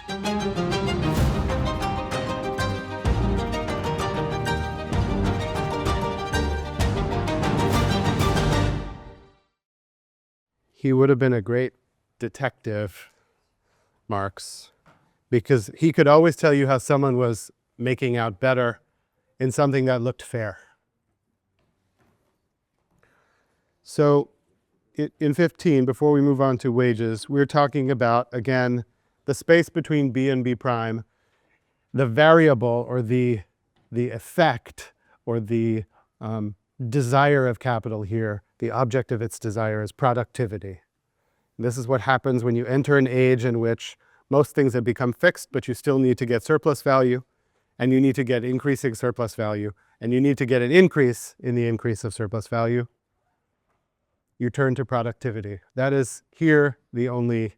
He would have been a great detective, Marx, because he could always tell you how someone was making out better in something that looked fair. So in 15, before we move on to wages, we're talking about, again, the space between B and B prime, the variable or the effect or the desire of capital here, the object of its desire is productivity. This is what happens when you enter an age in which most things have become fixed, but you still need to get surplus value, and you need to get increasing surplus value, and you need to get an increase in the increase of surplus value. You turn to productivity. That is here the only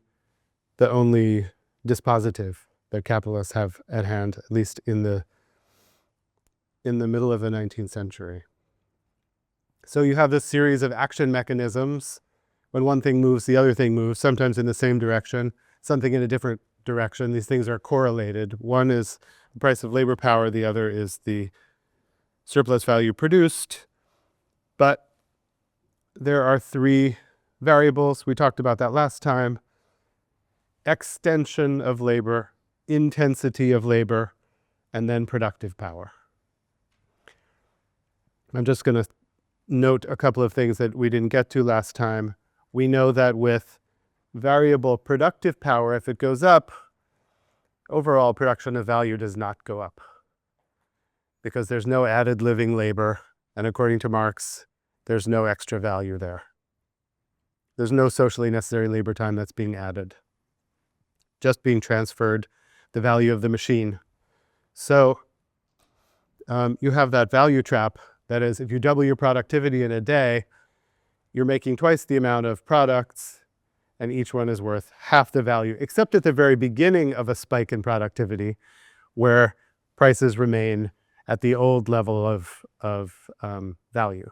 dispositive that capitalists have at hand, at least in the middle of the 19th century. So you have this series of action mechanisms. When one thing moves, the other thing moves, sometimes in the same direction, something in a different direction. These things are correlated. One is the price of labor power, the other is the surplus value produced. But there are three variables. We talked about that last time. Extension of labor, intensity of labor, and then productive power. I'm just going to note a couple of things that we didn't get to last time. We know that with variable productive power, if it goes up, overall production of value does not go up because there's no added living labor, and according to Marx, there's no extra value there. There's no socially necessary labor time that's being added, just being transferred the value of the machine. So you have that value trap. That is, if you double your productivity in a day, you're making twice the amount of products, and each one is worth half the value, except at the very beginning of a spike in productivity, where prices remain at the old level of value,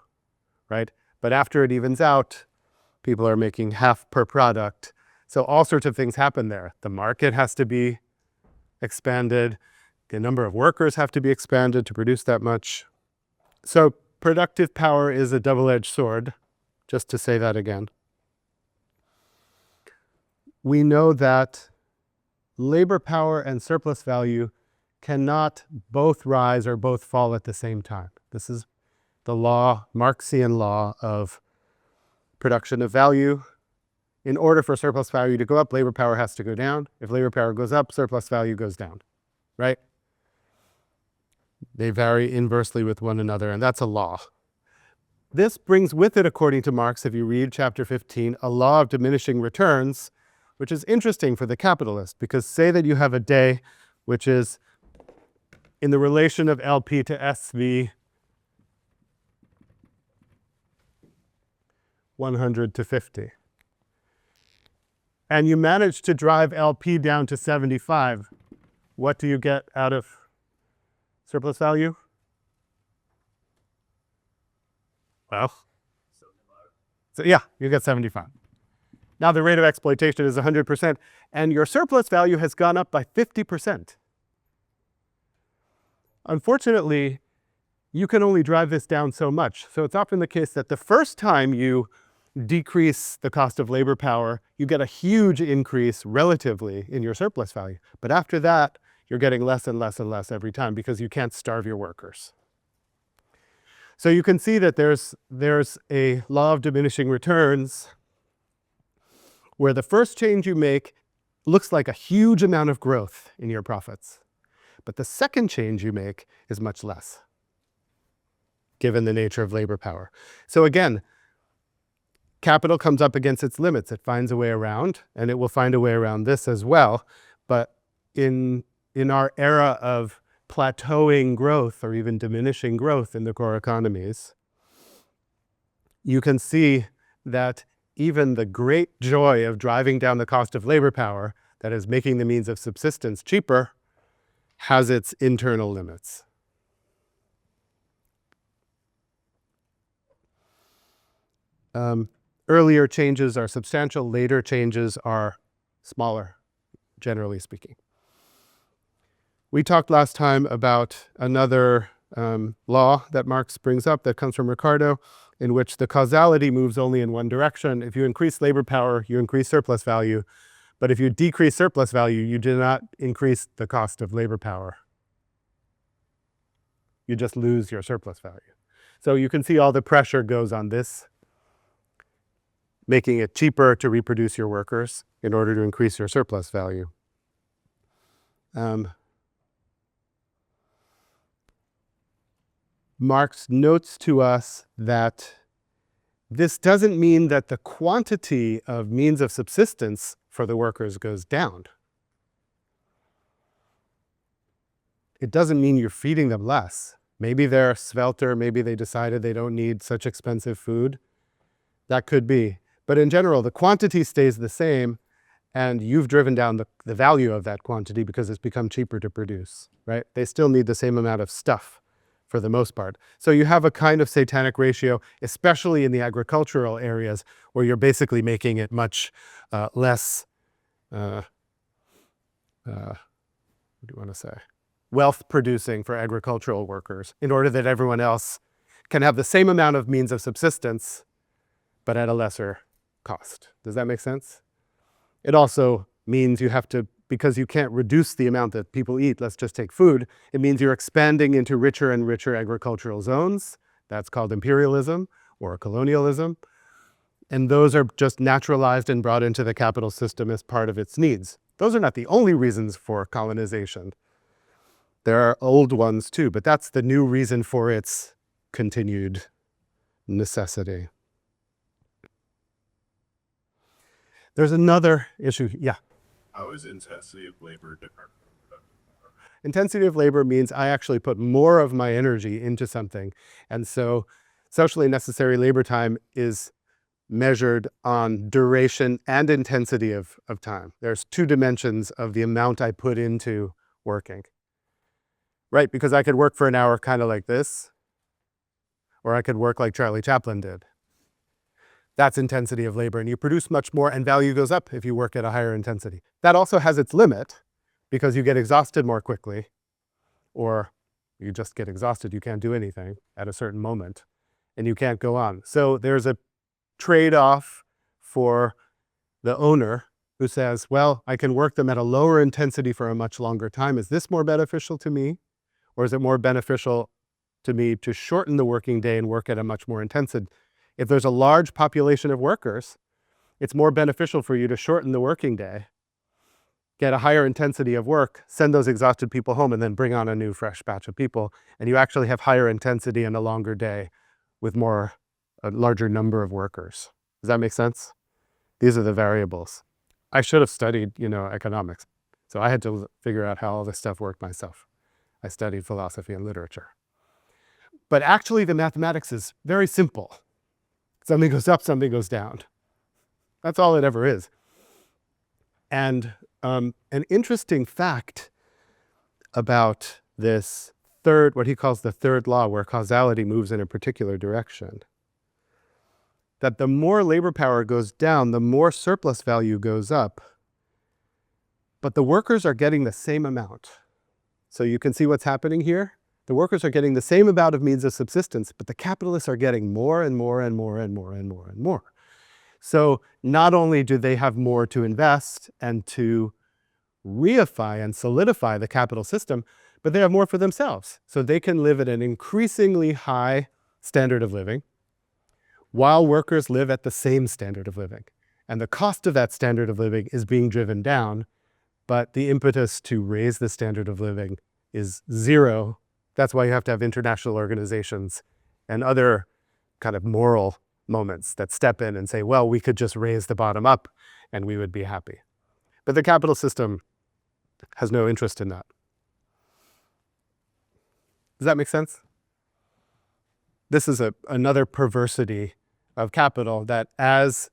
right? But after it evens out, people are making half per product. So all sorts of things happen there. The market has to be expanded. The number of workers have to be expanded to produce that much. So productive power is a double-edged sword, just to say that again. We know that labor power and surplus value cannot both rise or both fall at the same time. This is the law, Marxian law of production of value. In order for surplus value to go up, labor power has to go down. If labor power goes up, surplus value goes down, right? They vary inversely with one another, and that's a law. This brings with it, according to Marx, if you read chapter 15, a law of diminishing returns, which is interesting for the capitalist, because say that you have a day which is in the relation of LP to SV 100 to 50. And you manage to drive LP down to 75. What do you get out of surplus value? Well, so yeah, you get 75. Now the rate of exploitation is 100%, and your surplus value has gone up by 50%. Unfortunately, you can only drive this down so much. So it's often the case that the first time you decrease the cost of labor power, you get a huge increase relatively in your surplus value. But after that, you're getting less and less and less every time because you can't starve your workers. So you can see that there's a law of diminishing returns where the first change you make looks like a huge amount of growth in your profits. But the second change you make is much less, given the nature of labor power. So again, capital comes up against its limits. It finds a way around, and it will find a way around this as well. But in our era of plateauing growth or even diminishing growth in the core economies, you can see that even the great joy of driving down the cost of labor power, that is making the means of subsistence cheaper, has its internal limits. Earlier changes are substantial, later changes are smaller, generally speaking. We talked last time about another law that Marx brings up that comes from Ricardo, in which the causality moves only in one direction. If you increase labor power, you increase surplus value. But if you decrease surplus value, you do not increase the cost of labor power. You just lose your surplus value. So you can see all the pressure goes on this, making it cheaper to reproduce your workers in order to increase your surplus value. Marx notes to us that this doesn't mean that the quantity of means of subsistence for the workers goes down. It doesn't mean you're feeding them less. Maybe they're svelter, maybe they decided they don't need such expensive food. That could be. But in general, the quantity stays the same, and you've driven down the value of that quantity because it's become cheaper to produce, right? They still need the same amount of stuff for the most part. So you have a kind of satanic ratio, especially in the agricultural areas where you're basically making it much less, what do you want to say? Wealth producing for agricultural workers in order that everyone else can have the same amount of means of subsistence, but at a lesser cost. Does that make sense? It also means you have to, because you can't reduce the amount that people eat, let's just take food, it means you're expanding into richer and richer agricultural zones. That's called imperialism or colonialism. And those are just naturalized and brought into the capital system as part of its needs. Those are not the only reasons for colonization. There are old ones too, but that's the new reason for its continued necessity. There's another issue. Yeah. How is intensity of labor different? Intensity of labor means I actually put more of my energy into something. And so socially necessary labor time is measured on duration and intensity of time. There's two dimensions of the amount I put into working. Right, because I could work for an hour kind of like this, or I could work like Charlie Chaplin did. That's intensity of labor, and you produce much more, and value goes up if you work at a higher intensity. That also has its limit, because you get exhausted more quickly, or you just get exhausted, you can't do anything at a certain moment, and you can't go on. So there's a trade-off for the owner who says, well, I can work them at a lower intensity for a much longer time. Is this more beneficial to me? Or is it more beneficial to me to shorten the working day and work at a much more intensive? If there's a large population of workers, it's more beneficial for you to shorten the working day, get a higher intensity of work, send those exhausted people home, and then bring on a new fresh batch of people. And you actually have higher intensity and a longer day with a larger number of workers. Does that make sense? These are the variables. I should have studied, economics. So I had to figure out how all this stuff worked myself. I studied philosophy and literature. But actually, the mathematics is very simple. Something goes up, something goes down. That's all it ever is. And an interesting fact about this what he calls the third law, where causality moves in a particular direction, that the more labor power goes down, the more surplus value goes up, but the workers are getting the same amount. So you can see what's happening here. The workers are getting the same amount of means of subsistence, but the capitalists are getting more and more and more and more and more and more. So not only do they have more to invest and to reify and solidify the capital system, but they have more for themselves. So they can live at an increasingly high standard of living while workers live at the same standard of living. And the cost of that standard of living is being driven down, but the impetus to raise the standard of living is zero. That's why you have to have international organizations and other kind of moral moments that step in and say, well, we could just raise the bottom up and we would be happy. But the capital system has no interest in that. Does that make sense? This is another perversity of capital, that as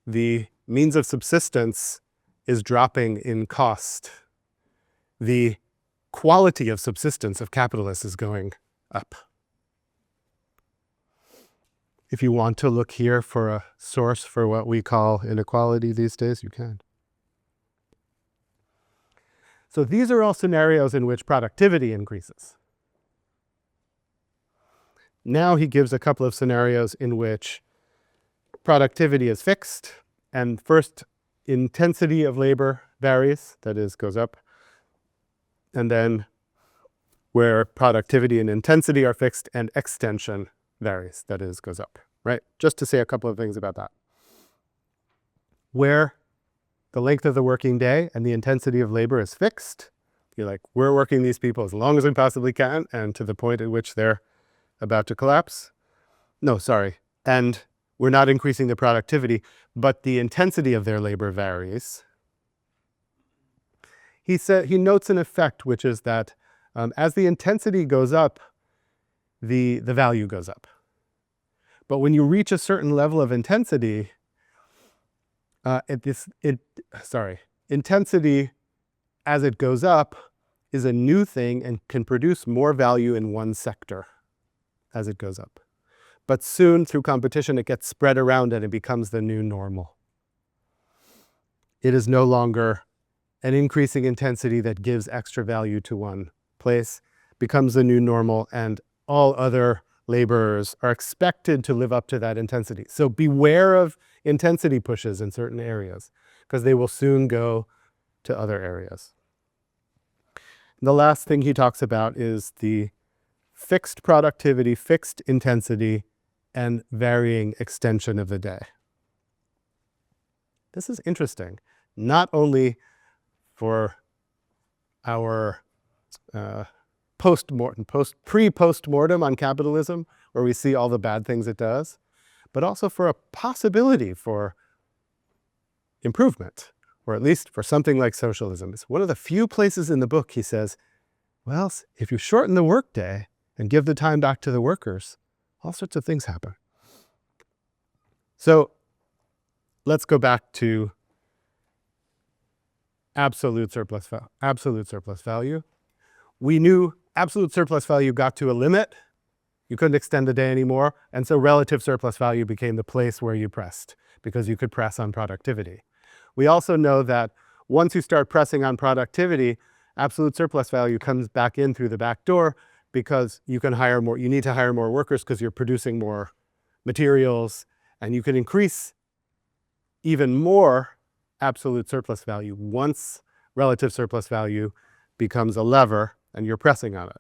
the means of subsistence is dropping in cost, the quality of subsistence of capitalists is going up. If you want to look here for a source for what we call inequality these days, you can. So these are all scenarios in which productivity increases. Now he gives a couple of scenarios in which productivity is fixed, and first, intensity of labor varies, that is, goes up, and then where productivity and intensity are fixed and extension varies, that is, goes up, right? Just to say a couple of things about that. Where the length of the working day and the intensity of labor is fixed, you're like, we're working these people as long as we possibly can and to the point at which they're about to collapse. No, sorry. And we're not increasing the productivity, but the intensity of their labor varies. He notes an effect, which is that as the intensity goes up, the value goes up. But when you reach a certain level of intensity, intensity as it goes up is a new thing and can produce more value in one sector as it goes up. But soon, through competition, it gets spread around and it becomes the new normal. It is no longer an increasing intensity that gives extra value to one place, becomes the new normal, and all other laborers are expected to live up to that intensity. So beware of intensity pushes in certain areas, because they will soon go to other areas. The last thing he talks about is the fixed productivity, fixed intensity, and varying extension of the day. This is interesting, not only for our pre-postmortem on capitalism, where we see all the bad things it does, but also for a possibility for improvement, or at least for something like socialism. It's one of the few places in the book he says, well, if you shorten the workday and give the time back to the workers, all sorts of things happen. So let's go back to absolute surplus value. We knew absolute surplus value got to a limit. You couldn't extend the day anymore. And so relative surplus value became the place where you pressed, because you could press on productivity. We also know that once you start pressing on productivity, absolute surplus value comes back in through the back door, because you can hire more, you need to hire more workers because you're producing more materials, and you can increase even more absolute surplus value once relative surplus value becomes a lever and you're pressing on it.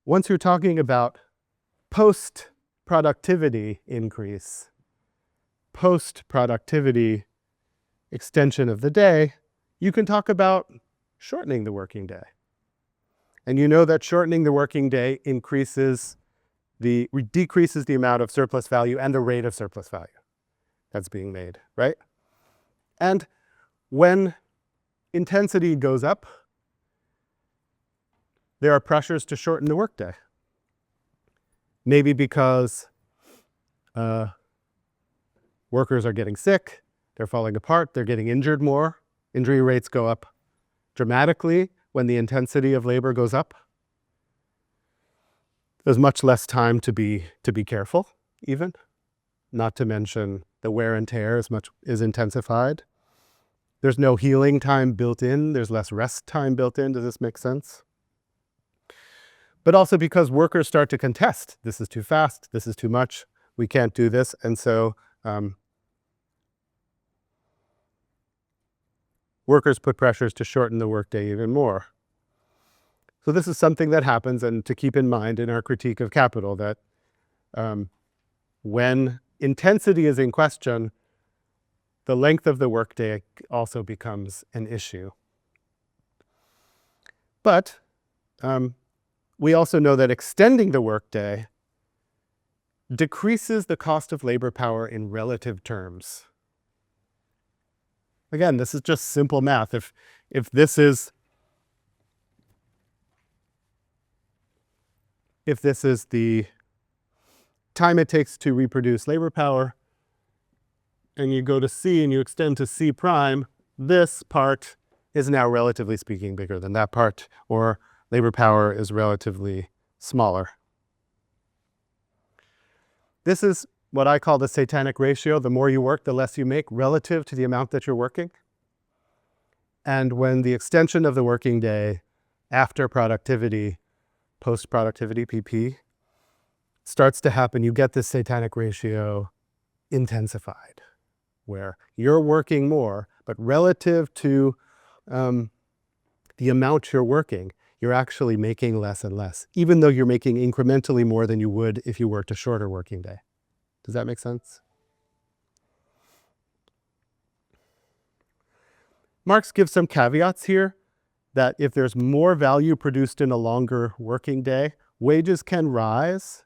Once you're talking about post-productivity increase, post-productivity extension of the day, you can talk about shortening the working day. And you know that shortening the working day decreases the amount of surplus value and the rate of surplus value that's being made, right? And when intensity goes up, there are pressures to shorten the workday. Maybe because workers are getting sick, they're falling apart, they're getting injured more. Injury rates go up dramatically when the intensity of labor goes up. There's much less time to be careful, even. Not to mention the wear and tear is intensified. There's no healing time built in. There's less rest time built in. Does this make sense? But also because workers start to contest. This is too fast. This is too much. We can't do this. And so workers put pressures to shorten the workday even more. So this is something that happens, and to keep in mind in our critique of capital, that when intensity is in question, the length of the workday also becomes an issue. But we also know that extending the workday decreases the cost of labor power in relative terms. Again, this is just simple math. If this is the time it takes to reproduce labor power, and you go to C and you extend to C prime, this part is now relatively speaking bigger than that part, or labor power is relatively smaller. This is what I call the satanic ratio. The more you work, the less you make relative to the amount that you're working. And when the extension of the working day after productivity, post-productivity, PP, starts to happen, you get this satanic ratio intensified, where you're working more, but relative to the amount you're working, you're actually making less and less, even though you're making incrementally more than you would if you worked a shorter working day. Does that make sense? Marx gives some caveats here that if there's more value produced in a longer working day, wages can rise,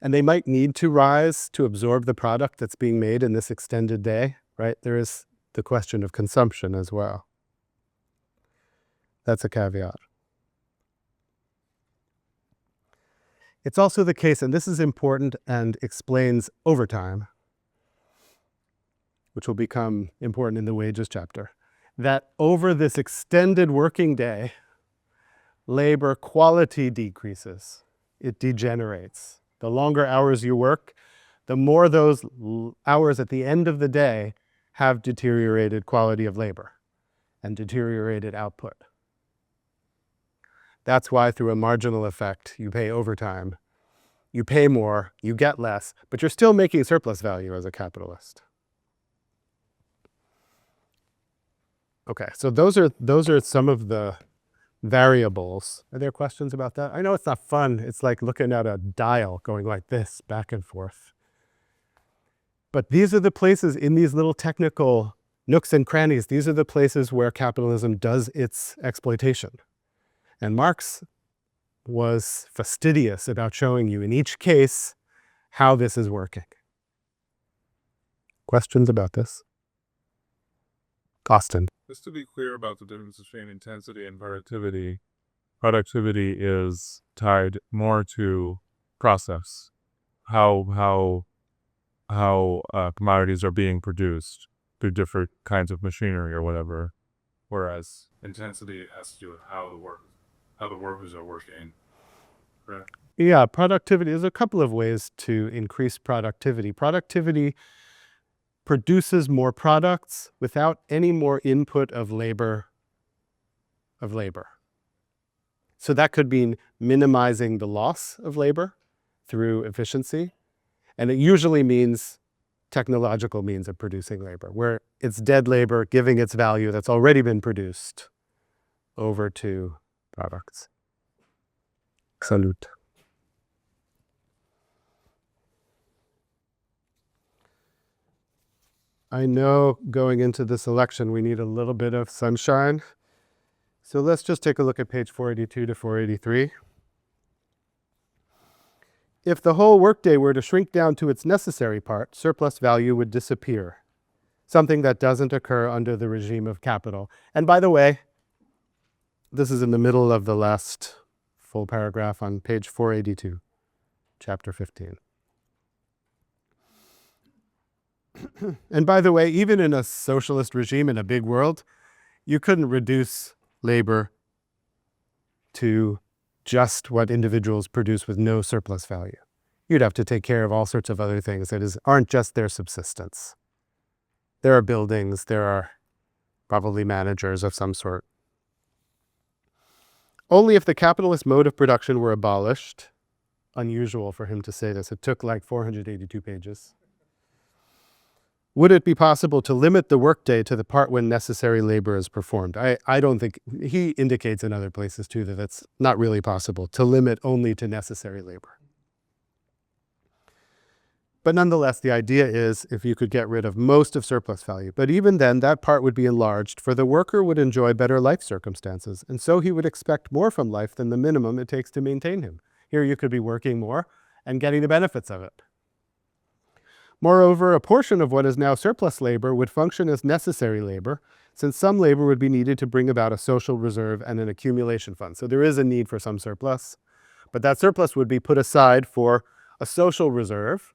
and they might need to rise to absorb the product that's being made in this extended day, right? There is the question of consumption as well. That's a caveat. It's also the case, and this is important and explains overtime, which will become important in the wages chapter, that over this extended working day, labor quality decreases. It degenerates. The longer hours you work, the more those hours at the end of the day have deteriorated quality of labor and deteriorated output. That's why through a marginal effect, you pay overtime. You pay more, you get less, but you're still making surplus value as a capitalist. Okay, so those are some of the variables. Are there questions about that? I know it's not fun. It's like looking at a dial going like this, back and forth. But these are the places in these little technical nooks and crannies, these are the places where capitalism does its exploitation. And Marx was fastidious about showing you in each case how this is working. Questions about this? Austin. Just to be clear about the difference between intensity and productivity, productivity is tied more to process, how commodities are being produced through different kinds of machinery or whatever, whereas Intensity has to do with how the workers are working. Correct? Yeah, productivity. There's a couple of ways to increase productivity. Productivity produces more products without any more input of labor. So that could mean minimizing the loss of labor through efficiency. And it usually means technological means of producing labor, where it's dead labor giving its value that's already been produced over to products. Salute. I know going into this election, we need a little bit of sunshine. So let's just take a look at page 482 to 483. If the whole workday were to shrink down to its necessary part, surplus value would disappear, something that doesn't occur under the regime of capital. And by the way, this is in the middle of the last full paragraph on page 482, chapter 15. And by the way, even in a socialist regime in a big world, you couldn't reduce labor to just what individuals produce with no surplus value. You'd have to take care of all sorts of other things that aren't just their subsistence. There are buildings, there are probably managers of some sort. Only if the capitalist mode of production were abolished, unusual for him to say this, it took like 482 pages, would it be possible to limit the workday to the part when necessary labor is performed? I don't think, he indicates in other places too that that's not really possible, to limit only to necessary labor. But nonetheless, the idea is if you could get rid of most of surplus value. But even then, that part would be enlarged, for the worker would enjoy better life circumstances, and so he would expect more from life than the minimum it takes to maintain him. Here you could be working more and getting the benefits of it. Moreover, a portion of what is now surplus labor would function as necessary labor, since some labor would be needed to bring about a social reserve and an accumulation fund. So there is a need for some surplus, but that surplus would be put aside for a social reserve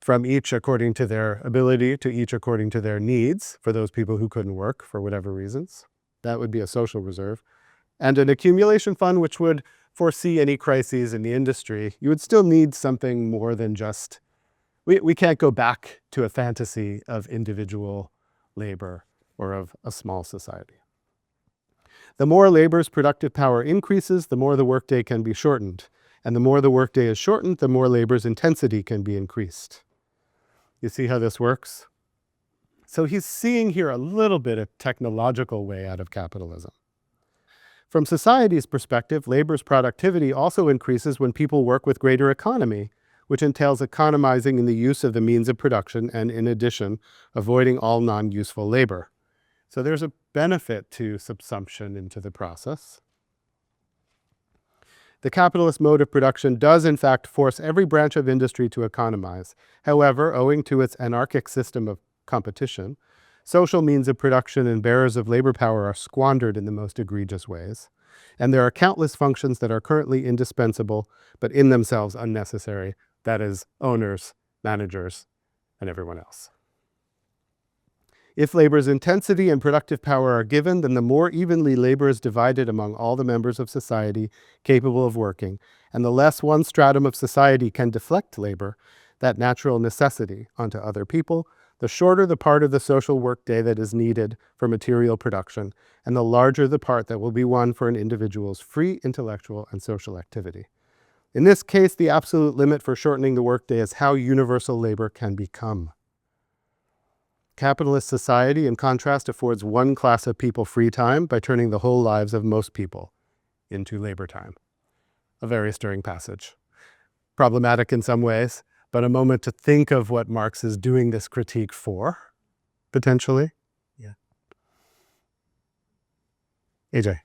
from each according to their ability to each according to their needs for those people who couldn't work for whatever reasons. That would be a social reserve. And an accumulation fund which would foresee any crises in the industry. You would still need something more than just we can't go back to a fantasy of individual labor or of a small society. The more labor's productive power increases, the more the workday can be shortened. And the more the workday is shortened, the more labor's intensity can be increased. You see how this works? So he's seeing here a little bit of technological way out of capitalism. From society's perspective, labor's productivity also increases when people work with greater economy, which entails economizing in the use of the means of production and, in addition, avoiding all non-useful labor. So there's a benefit to subsumption into the process. The capitalist mode of production does, in fact, force every branch of industry to economize. However, owing to its anarchic system of competition, social means of production and bearers of labor power are squandered in the most egregious ways. And there are countless functions that are currently indispensable, but in themselves unnecessary. That is, owners, managers, and everyone else. If labor's intensity and productive power are given, then the more evenly labor is divided among all the members of society capable of working, and the less one stratum of society can deflect labor, that natural necessity, onto other people, the shorter the part of the social workday that is needed for material production, and the larger the part that will be won for an individual's free intellectual and social activity. In this case, the absolute limit for shortening the workday is how universal labor can become. Capitalist society, in contrast, affords one class of people free time by turning the whole lives of most people into labor time. A very stirring passage. Problematic in some ways, but a moment to think of what Marx is doing this critique for, potentially. Yeah. AJ.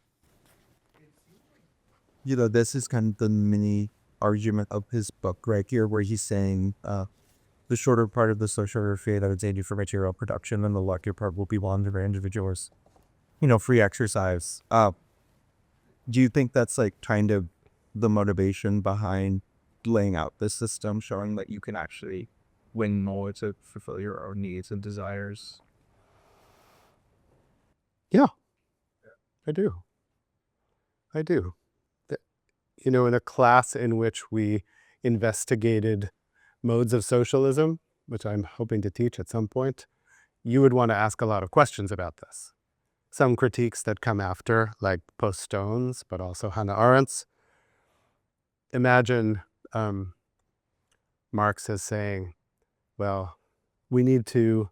This is kind of the mini argument of his book right here, where he's saying the shorter part of the social warfare that is needed for material production, and the luckier part will be won for individuals. Free exercise. Do you think that's like kind of the motivation behind laying out this system, showing that you can actually win more to fulfill your own needs and desires? Yeah, I do. In a class in which we investigated modes of socialism, which I'm hoping to teach at some point, you would want to ask a lot of questions about this. Some critiques that come after, like Post-Stone's, but also Hannah Arendt's. Imagine Marx as saying, well, we need to,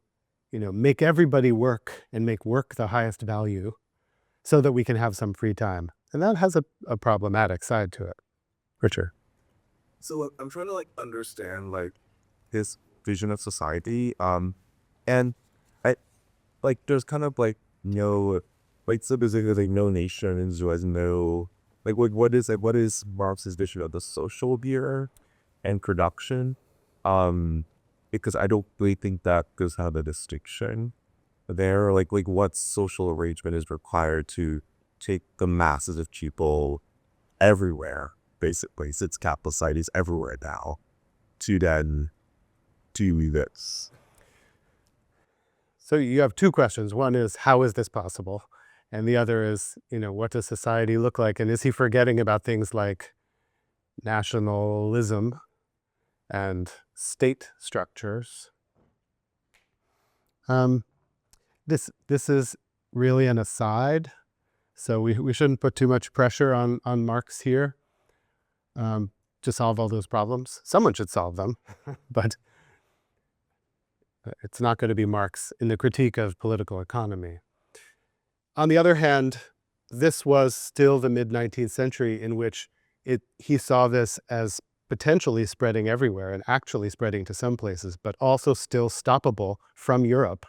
make everybody work and make work the highest value so that we can have some free time. And that has a problematic side to it. Richard. So I'm trying to understand his vision of society. And I there's kind of no so basically no nation and there's no what is Marx's vision of the social sphere and production? Because I don't really think that goes have a distinction there. What social arrangement is required to take the masses of people everywhere, basically, since capitalist society is everywhere now, to then do this. So you have two questions. One is, how is this possible? And the other is, what does society look like? And is he forgetting about things like nationalism and state structures? This is really an aside, so we shouldn't put too much pressure on Marx here to solve all those problems. Someone should solve them, but it's not going to be Marx in the critique of political economy. On the other hand, this was still the mid-19th century in which he saw this as potentially spreading everywhere and actually spreading to some places, but also still stoppable from Europe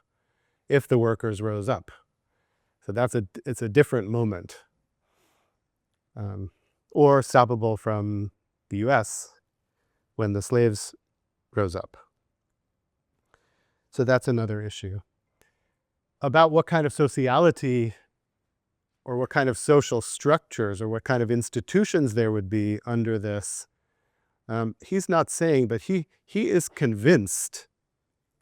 if the workers rose up. So it's a different moment. Or stoppable from the US when the slaves rose up. So that's another issue. About what kind of sociality or what kind of social structures or what kind of institutions there would be under this, he's not saying, but he is convinced,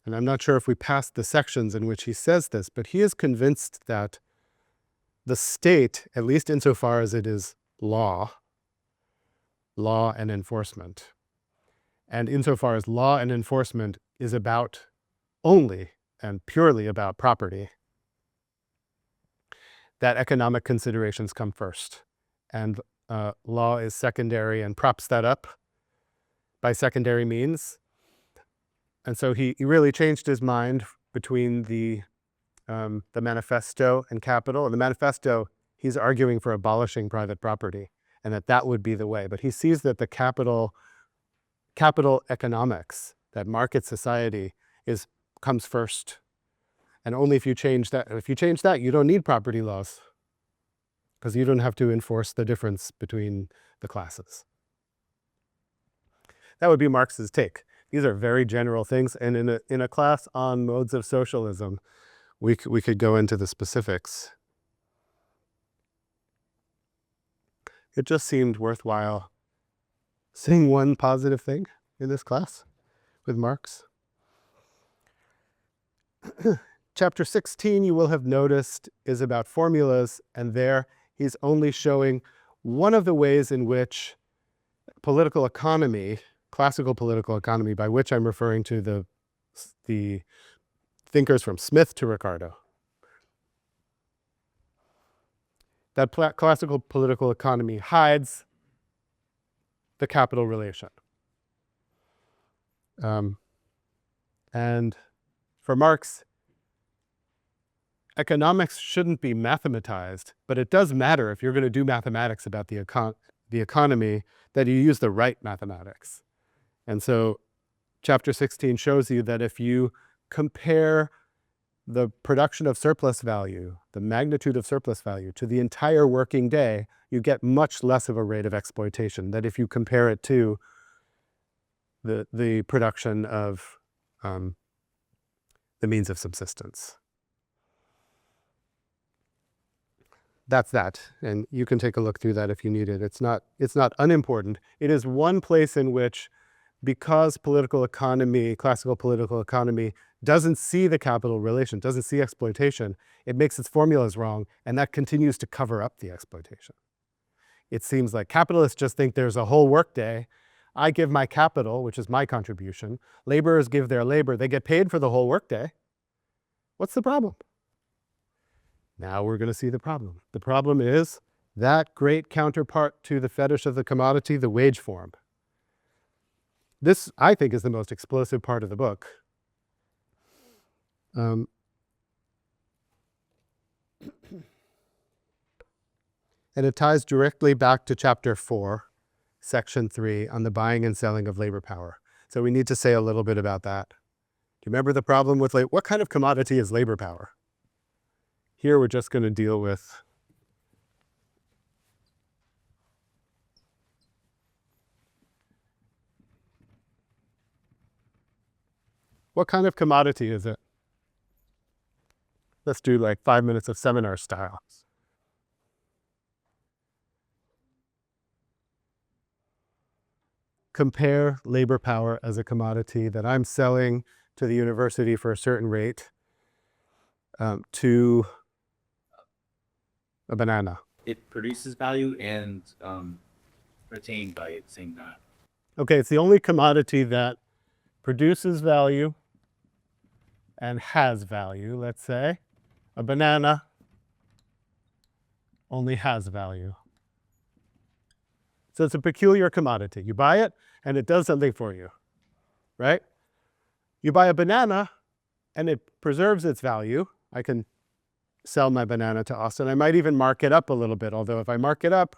and I'm not sure if we passed the sections in which he says this, but he is convinced that the state, at least insofar as it is law and enforcement, And insofar as law and enforcement is about only and purely about property, that economic considerations come first. And law is secondary and props that up by secondary means. And so he really changed his mind between the manifesto and capital. In the manifesto, he's arguing for abolishing private property and that would be the way. But he sees that the capital economics, that market society comes first. And only if you change that, you don't need property laws because you don't have to enforce the difference between the classes. That would be Marx's take. These are very general things. And in a class on modes of socialism, we could go into the specifics. It just seemed worthwhile saying one positive thing in this class with Marx. Chapter 16, you will have noticed, is about formulas, and there he's only showing one of the ways in which political economy, classical political economy, by which I'm referring to the thinkers from Smith to Ricardo, that classical political economy hides the capital relation. And for Marx, economics shouldn't be mathematized, but it does matter if you're going to do mathematics about the economy that you use the right mathematics. And so chapter 16 shows you that if you compare the production of surplus value, the magnitude of surplus value, to the entire working day, you get much less of a rate of exploitation than if you compare it to the production of the means of subsistence. That's that, and you can take a look through that if you need it. It's not unimportant. It is one place in which, because political economy, classical political economy, doesn't see the capital relation, doesn't see exploitation, it makes its formulas wrong, and that continues to cover up the exploitation. It seems like capitalists just think there's a whole workday. I give my capital, which is my contribution. Laborers give their labor. They get paid for the whole workday. What's the problem? Now we're going to see the problem. The problem is that great counterpart to the fetish of the commodity, the wage form. This, I think, is the most explosive part of the book. And it ties directly back to chapter 4, section 3, on the buying and selling of labor power. So we need to say a little bit about that. Do you remember the problem with what kind of commodity is labor power? Here we're just going to deal with what kind of commodity is it? Let's do like 5 minutes of seminar style. Compare labor power as a commodity that I'm selling to the university for a certain rate to a banana. It produces value and retained by it saying that. Okay, it's the only commodity that produces value and has value, let's say. A banana only has value. So it's a peculiar commodity. You buy it and it does something for you, right? You buy a banana and it preserves its value. I can sell my banana to Austin. I might even mark it up a little bit, although if I mark it up,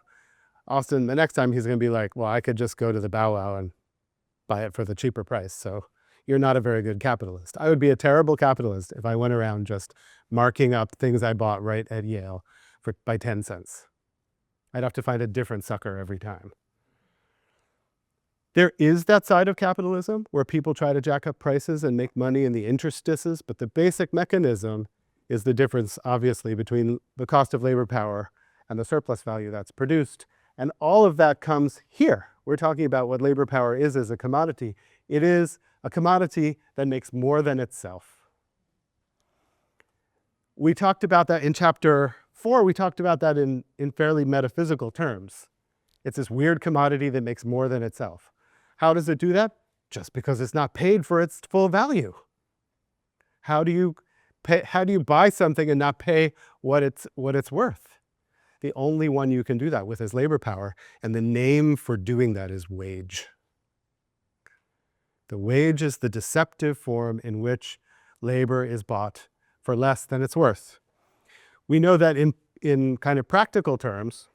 Austin, the next time he's going to be like, well, I could just go to the Bow Wow and buy it for the cheaper price. So you're not a very good capitalist. I would be a terrible capitalist if I went around just marking up things I bought right at Yale by 10 cents. I'd have to find a different sucker every time. There is that side of capitalism where people try to jack up prices and make money in the interstices, but the basic mechanism is the difference, obviously, between the cost of labor power and the surplus value that's produced. And all of that comes here. We're talking about what labor power is as a commodity. It is a commodity that makes more than itself. We talked about that in chapter 4. We talked about that in fairly metaphysical terms. It's this weird commodity that makes more than itself. How does it do that? Just because it's not paid for its full value. How do you buy something and not pay what it's worth? The only one you can do that with is labor power, and the name for doing that is wage. The wage is the deceptive form in which labor is bought for less than it's worth. We know that in kind of practical terms,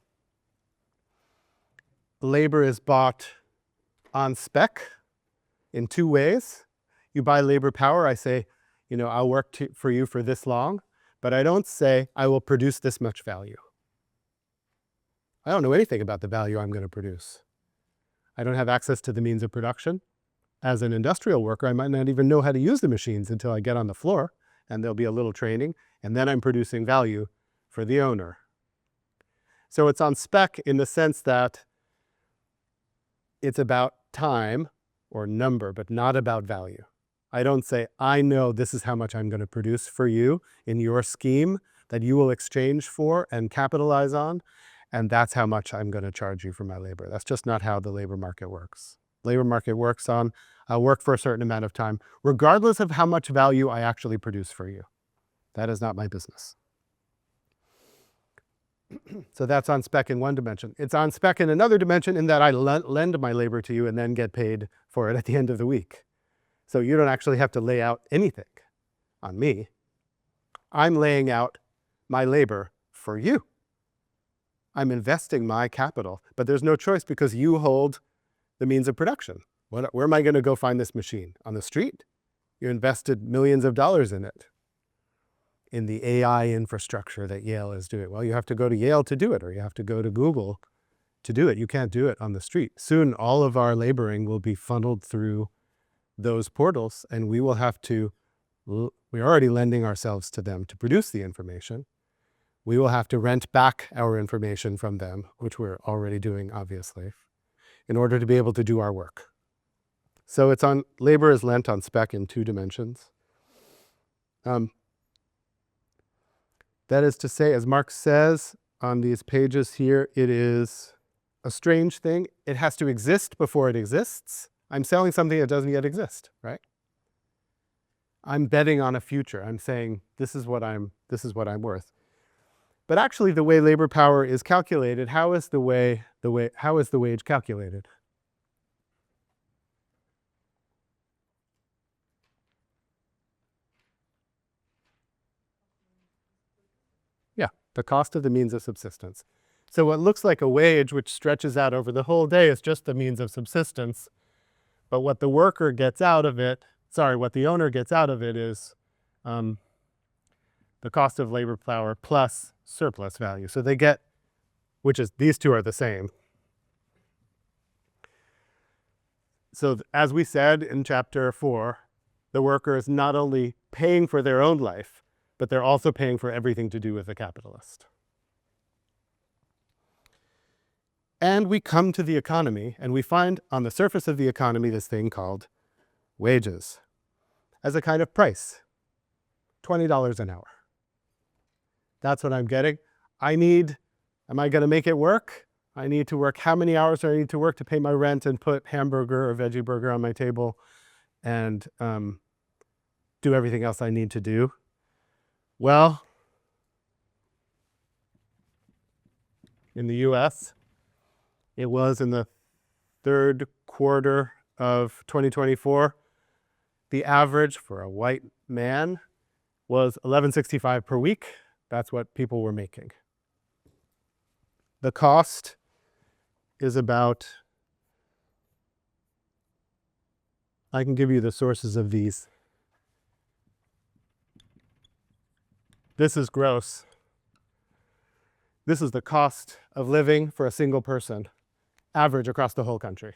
labor is bought on spec in two ways. You buy labor power, I say, I'll work for you for this long, but I don't say I will produce this much value. I don't know anything about the value I'm going to produce. I don't have access to the means of production. As an industrial worker, I might not even know how to use the machines until I get on the floor, and there'll be a little training, and then I'm producing value for the owner. So it's on spec in the sense that it's about time or number, but not about value. I don't say, I know this is how much I'm going to produce for you in your scheme that you will exchange for and capitalize on, and that's how much I'm going to charge you for my labor. That's just not how the labor market works. Labor market works on, I'll work for a certain amount of time, regardless of how much value I actually produce for you. That is not my business. So that's on spec in one dimension. It's on spec in another dimension in that I lend my labor to you and then get paid for it at the end of the week. So you don't actually have to lay out anything on me. I'm laying out my labor for you. I'm investing my capital, but there's no choice because you hold the means of production. Where am I going to go find this machine? On the street? You invested millions of dollars in it. In the AI infrastructure that Yale is doing. Well, you have to go to Yale to do it, or you have to go to Google to do it. You can't do it on the street. Soon, all of our laboring will be funneled through those portals, and we will have to, we're already lending ourselves to them to produce the information. We will have to rent back our information from them, which we're already doing, obviously, in order to be able to do our work. So it's on, labor is lent on spec in two dimensions. That is to say, as Marx says on these pages here, it is a strange thing. It has to exist before it exists. I'm selling something that doesn't yet exist, right? I'm betting on a future. I'm saying this is what I'm worth. But actually, the way labor power is calculated, how is the wage calculated? Yeah, the cost of the means of subsistence. So what looks like a wage which stretches out over the whole day is just the means of subsistence. But what the worker gets out of it, what the owner gets out of it is the cost of labor power plus surplus value. So they get, which is, these two are the same. So as we said in chapter 4, the worker is not only paying for their own life, but they're also paying for everything to do with the capitalist. And we come to the economy, and we find on the surface of the economy this thing called wages as a kind of price, $20 an hour. That's what I'm getting. Am I going to make it work? I need to work, how many hours do I need to work to pay my rent and put hamburger or veggie burger on my table and do everything else I need to do? Well, in the US, it was in the third quarter of 2024, the average for a white man was $11.65 per week. That's what people were making. The cost is about, I can give you the sources of these. This is gross. This is the cost of living for a single person, average across the whole country.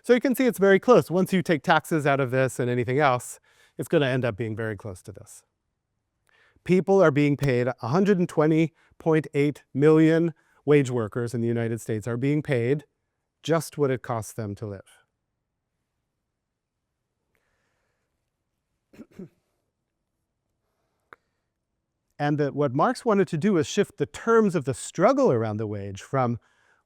So you can see it's very close. Once you take taxes out of this and anything else, it's going to end up being very close to this. People are being paid, 120.8 million wage workers in the United States are being paid just what it costs them to live. And what Marx wanted to do is shift the terms of the struggle around the wage from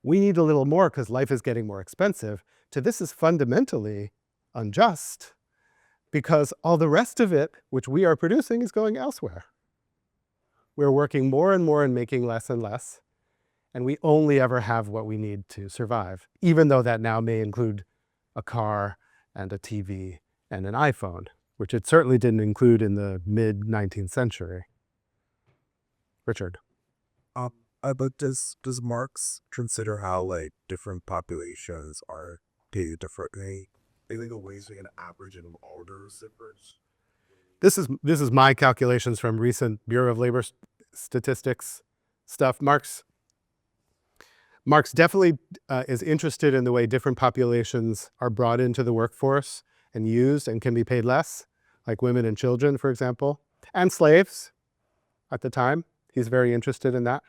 we need a little more because life is getting more expensive to this is fundamentally unjust because all the rest of it, which we are producing, is going elsewhere. We're working more and more and making less and less, and we only ever have what we need to survive, even though that now may include a car and a TV and an iPhone, which it certainly didn't include in the mid-19th century. Richard. But does Marx consider how like different populations are paid differently? I think the ways we can average and orders difference. This is my calculations from recent Bureau of Labor statistics stuff. Marx definitely is interested in the way different populations are brought into the workforce and used and can be paid less, like women and children, for example, and slaves at the time. He's very interested in that.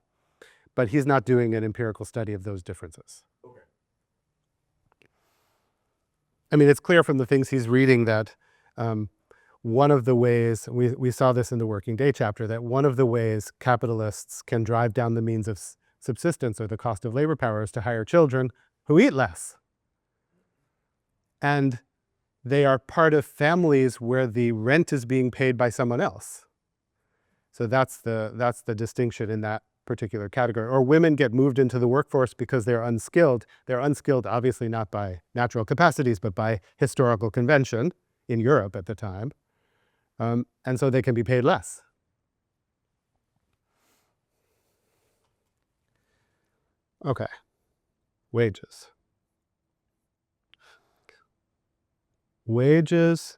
But he's not doing an empirical study of those differences. Okay. I mean, it's clear from the things he's reading that one of the ways, we saw this in the Working Day chapter, that one of the ways capitalists can drive down the means of subsistence or the cost of labor power is to hire children who eat less. And they are part of families where the rent is being paid by someone else. So that's the distinction in that particular category. Or women get moved into the workforce because they're unskilled. They're unskilled, obviously not by natural capacities, but by historical convention in Europe at the time. And so they can be paid less. Okay, wages. Wages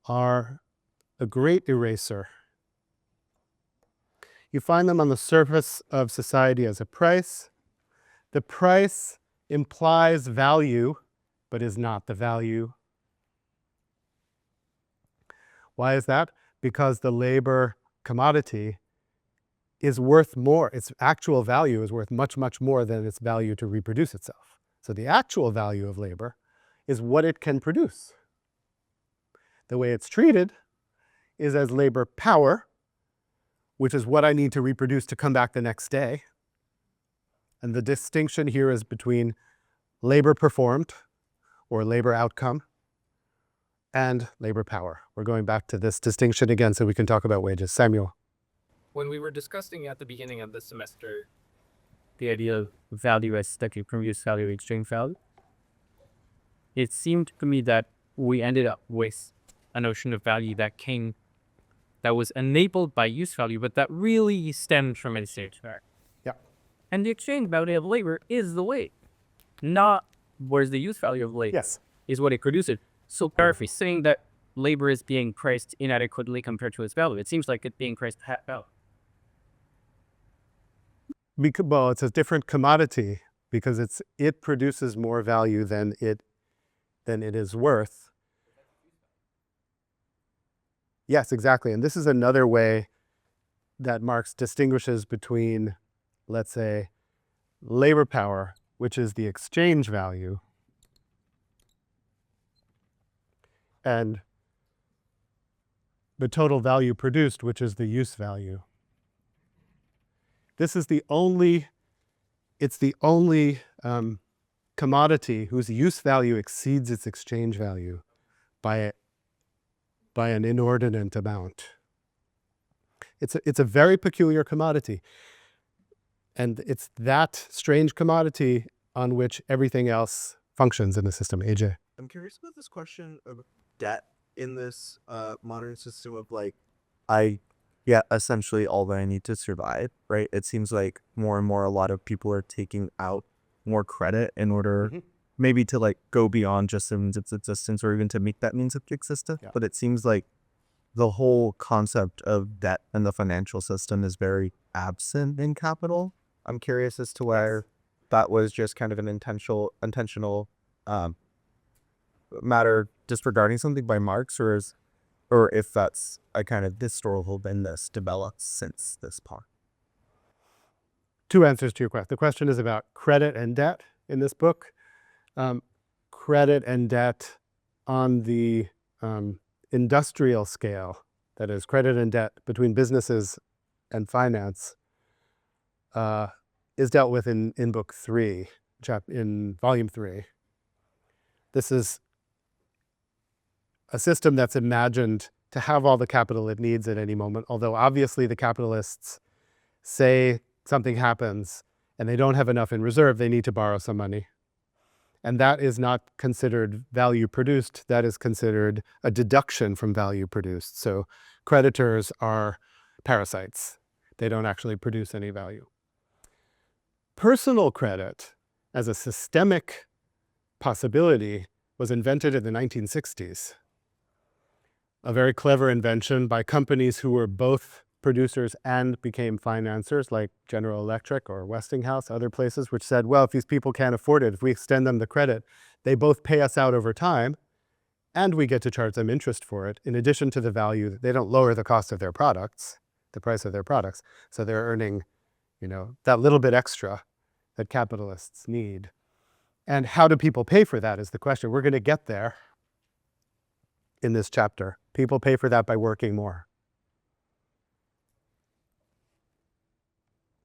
are a great eraser. You find them on the surface of society as a price. The price implies value, but is not the value. Why is that? Because the labor commodity is worth more. Its actual value is worth much, much more than its value to reproduce itself. So the actual value of labor is what it can produce. The way it's treated is as labor power, which is what I need to reproduce to come back the next day. And the distinction here is between labor performed, or labor outcome, and labor power. We're going back to this distinction again so we can talk about wages. Samuel. When we were discussing at the beginning of the semester the idea of value as stacking from use value, exchange value, it seemed to me that we ended up with a notion of value that was enabled by use value, but that really stemmed from exchange value. Yeah. And the exchange value of labor is the wage, not whereas the use value of labor is what it produces. So Prof is saying that labor is being priced inadequately compared to its value. It seems like it's being priced at value. Well, it's a different commodity because it produces more value than it is worth. Yes, exactly. And this is another way that Marx distinguishes between, let's say, labor power, which is the exchange value, and the total value produced, which is the use value. This is the only commodity whose use value exceeds its exchange value by an inordinate amount. It's a very peculiar commodity. And it's that strange commodity on which everything else functions in the system. AJ. I'm curious about this question of debt in this modern system of like, essentially all that I need to survive, right? It seems like more and more a lot of people are taking out more credit in order maybe to like go beyond just the means of existence or even to make that means of existence. Yeah. But it seems like the whole concept of debt in the financial system is very absent in capital. I'm curious as to where that was just kind of an intentional matter disregarding something by Marx, or if that's a kind of historical been this developed since this part. Two answers to your question. The question is about credit and debt in this book. Credit and debt on the industrial scale, that is, credit and debt between businesses and finance, is dealt with in book 3, in volume 3. This is a system that's imagined to have all the capital it needs at any moment, although obviously the capitalists say something happens and they don't have enough in reserve, they need to borrow some money. And that is not considered value produced, that is considered a deduction from value produced. So creditors are parasites. They don't actually produce any value. Personal credit as a systemic possibility was invented in the 1960s. A very clever invention by companies who were both producers and became financiers, like General Electric or Westinghouse, other places, which said, well, if these people can't afford it, if we extend them the credit, they both pay us out over time, and we get to charge them interest for it, in addition to the value. They don't lower the cost of their products, the price of their products, so they're earning, that little bit extra that capitalists need. And how do people pay for that is the question. We're going to get there in this chapter. People pay for that by working more.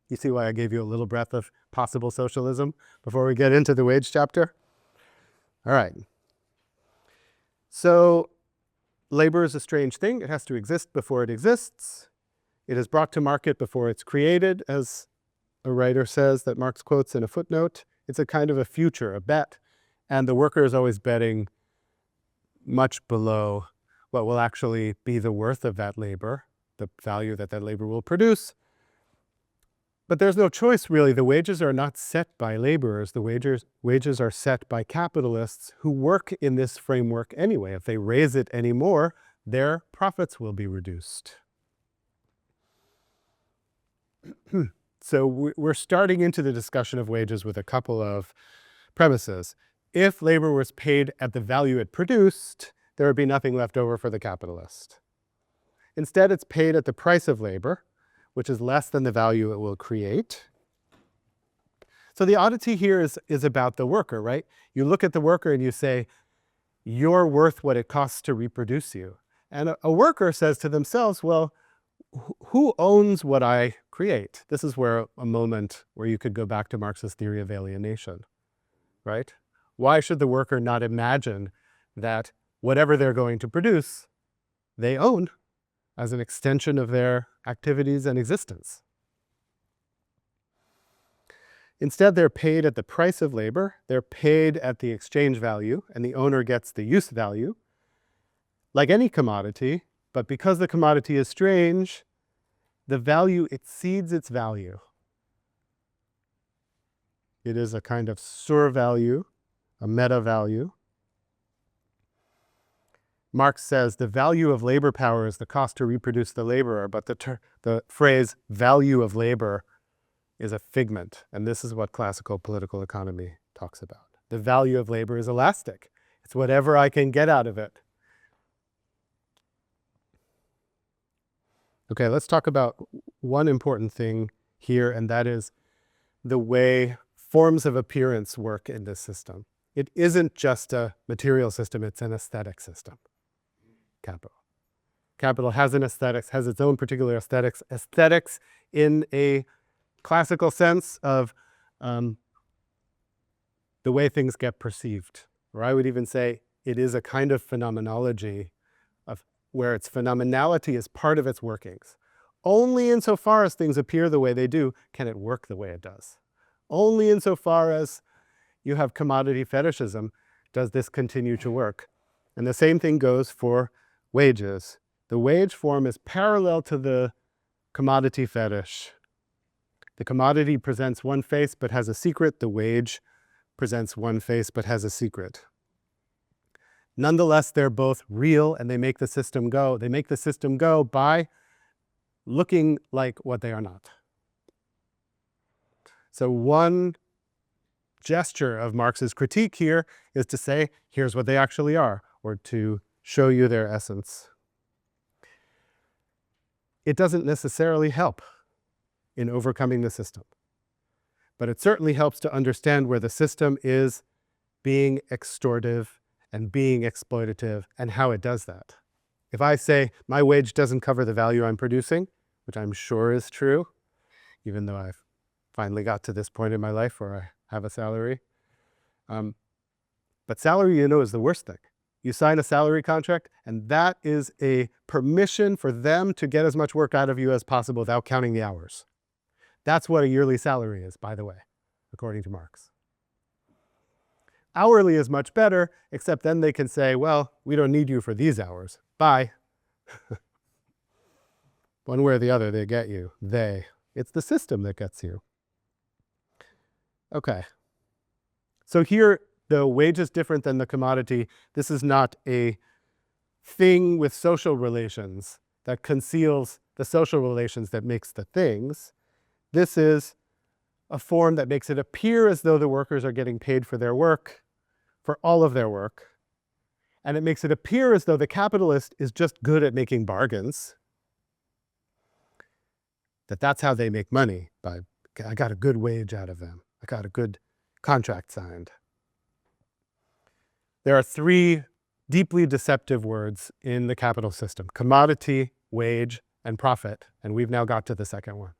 You see why I gave you a little breath of possible socialism before we get into the wage chapter? All right. So labor is a strange thing. It has to exist before it exists. It is brought to market before it's created, as a writer says that Marx quotes in a footnote. It's a kind of a future, a bet. And the worker is always betting much below what will actually be the worth of that labor, the value that that labor will produce. But there's no choice, really. The wages are not set by laborers. The wages are set by capitalists who work in this framework anyway. If they raise it any more, their profits will be reduced. So we're starting into the discussion of wages with a couple of premises. If labor was paid at the value it produced, there would be nothing left over for the capitalist. Instead, it's paid at the price of labor, which is less than the value it will create. So the oddity here is about the worker, right? You look at the worker and you say, you're worth what it costs to reproduce you. And a worker says to themselves, well, who owns what I create? This is where a moment where you could go back to Marx's theory of alienation, right? Why should the worker not imagine that whatever they're going to produce, they own as an extension of their activities and existence? Instead, they're paid at the price of labor. They're paid at the exchange value, and the owner gets the use value, like any commodity. But because the commodity is strange, the value exceeds its value. It is a kind of survalue, a meta value. Marx says the value of labor power is the cost to reproduce the laborer, but the phrase value of labor is a figment, and this is what classical political economy talks about. The value of labor is elastic. It's whatever I can get out of it. Okay, let's talk about one important thing here, and that is the way forms of appearance work in this system. It isn't just a material system, it's an aesthetic system. Capital has an aesthetics, has its own particular aesthetics. Aesthetics in a classical sense of the way things get perceived. Or I would even say it is a kind of phenomenology of where its phenomenality is part of its workings. Only insofar as things appear the way they do can it work the way it does. Only insofar as you have commodity fetishism does this continue to work. And the same thing goes for wages. The wage form is parallel to the commodity fetish. The commodity presents one face but has a secret. The wage presents one face but has a secret. Nonetheless, they're both real and they make the system go. They make the system go by looking like what they are not. So one gesture of Marx's critique here is to say, here's what they actually are, or to show you their essence. It doesn't necessarily help in overcoming the system, but it certainly helps to understand where the system is being extortive and being exploitative and how it does that. If I say my wage doesn't cover the value I'm producing, which I'm sure is true, even though I've finally got to this point in my life where I have a salary. But salary, is the worst thing. You sign a salary contract, and that is a permission for them to get as much work out of you as possible without counting the hours. That's what a yearly salary is, by the way, according to Marx. Hourly is much better, except then they can say, well, we don't need you for these hours. Bye. One way or the other, they get you. It's the system that gets you. Okay. So here, the wage is different than the commodity. This is not a thing with social relations that conceals the social relations that makes the things. This is a form that makes it appear as though the workers are getting paid for their work, for all of their work. And it makes it appear as though the capitalist is just good at making bargains. That's how they make money. I got a good wage out of them. I got a good contract signed. There are three deeply deceptive words in the capital system: commodity, wage, and profit. And we've now got to the second one.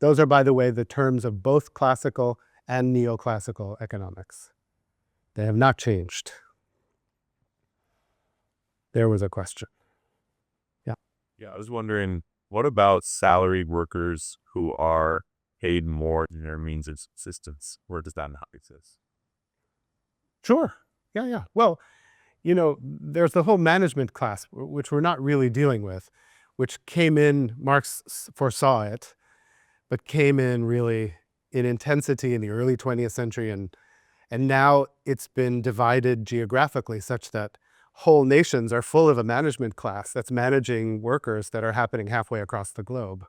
Those are, by the way, the terms of both classical and neoclassical economics. They have not changed. There was a question. Yeah, I was wondering, what about salaried workers who are paid more than their means of subsistence? Where does that not exist? Sure. Yeah. Well, there's the whole management class, which we're not really dealing with, which came in, Marx foresaw it, but came in really in intensity in the early 20th century. And now it's been divided geographically such that whole nations are full of a management class that's managing workers that are happening halfway across the globe,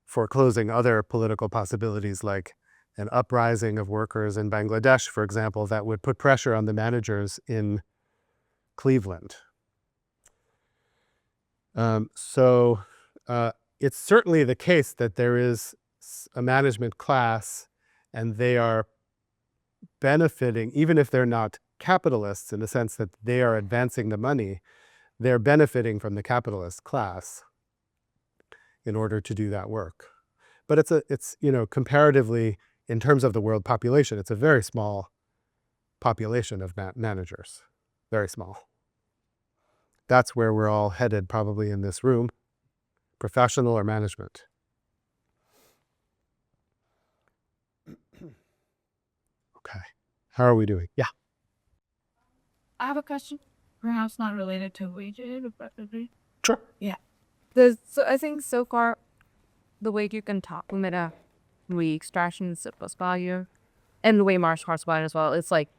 foreclosing other political possibilities like an uprising of workers in Bangladesh, for example, that would put pressure on the managers in Cleveland. So it's certainly the case that there is a management class, and they are benefiting, even if they're not capitalists in the sense that they are advancing the money, they're benefiting from the capitalist class in order to do that work. But it's comparatively, in terms of the world population, it's a very small population of managers, very small. That's where we're all headed probably in this room, professional or management. Okay, how are we doing? Yeah. I have a question, perhaps not related to wages, but Sure. yeah. So I think so far, the way you can talk about re-extraction, surplus value, and the way Marx talks about it as well, it's like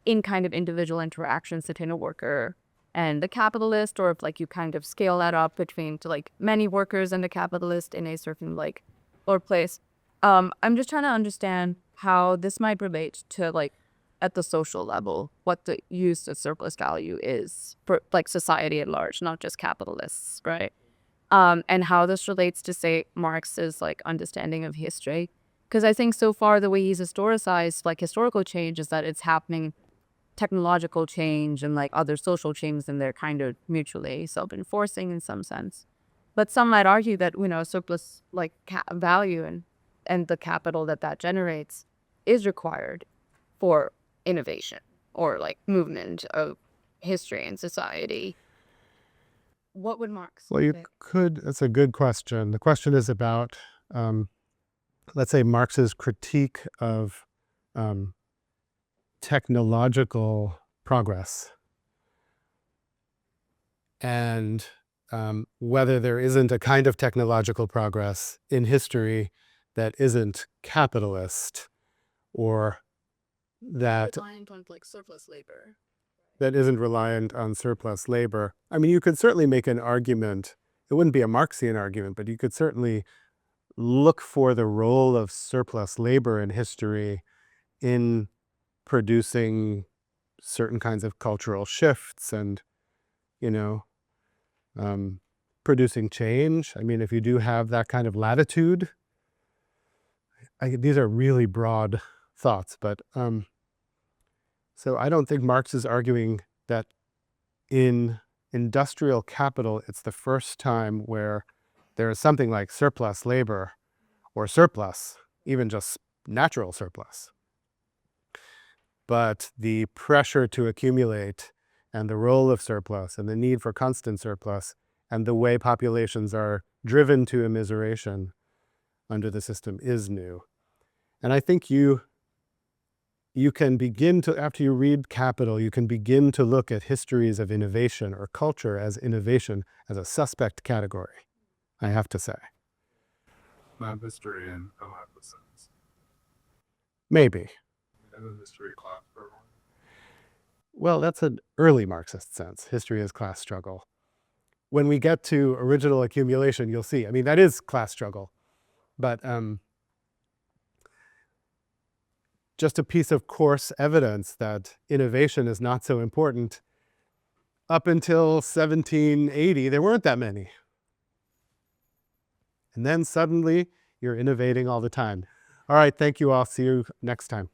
in kind of individual interactions between a worker and the capitalist, or if like you kind of scale that up between to like many workers and the capitalist in a certain like workplace. I'm just trying to understand how this might relate to like at the social level, what the use of surplus value is for like society at large, not just capitalists, right? And how this relates to, say, Marx's like understanding of history. Because I think so far the way he's historicized like historical change is that it's happening technological change and like other social change, and they're kind of mutually self-enforcing in some sense. But some might argue that, surplus like value and the capital that generates is required for innovation or like movement of history and society. What would Marx say? That's a good question. The question is about, let's say, Marx's critique of technological progress and whether there isn't a kind of technological progress in history that isn't capitalist, or that Reliant on like surplus labor. that isn't reliant on surplus labor. I mean, you could certainly make an argument. It wouldn't be a Marxian argument, but you could certainly look for the role of surplus labor in history in producing certain kinds of cultural shifts and, producing change. I mean, if you do have that kind of latitude, these are really broad thoughts, but so I don't think Marx is arguing that in industrial capital, it's the first time where there is something like surplus labor or surplus, even just natural surplus. but the pressure to accumulate and the role of surplus and the need for constant surplus and the way populations are driven to immiseration under the system is new. And I think you can begin to, after you read Capital, you can begin to look at histories of innovation or culture as innovation as a suspect category, I have to say. Not history in a lot of sense. Maybe. And a history class for everyone. Well, that's an early Marxist sense. History is class struggle. When we get to original accumulation, you'll see. I mean, that is class struggle. But just a piece of coarse evidence that innovation is not so important. Up until 1780, there weren't that many. And then suddenly, you're innovating all the time. All right, thank you all. See you next time.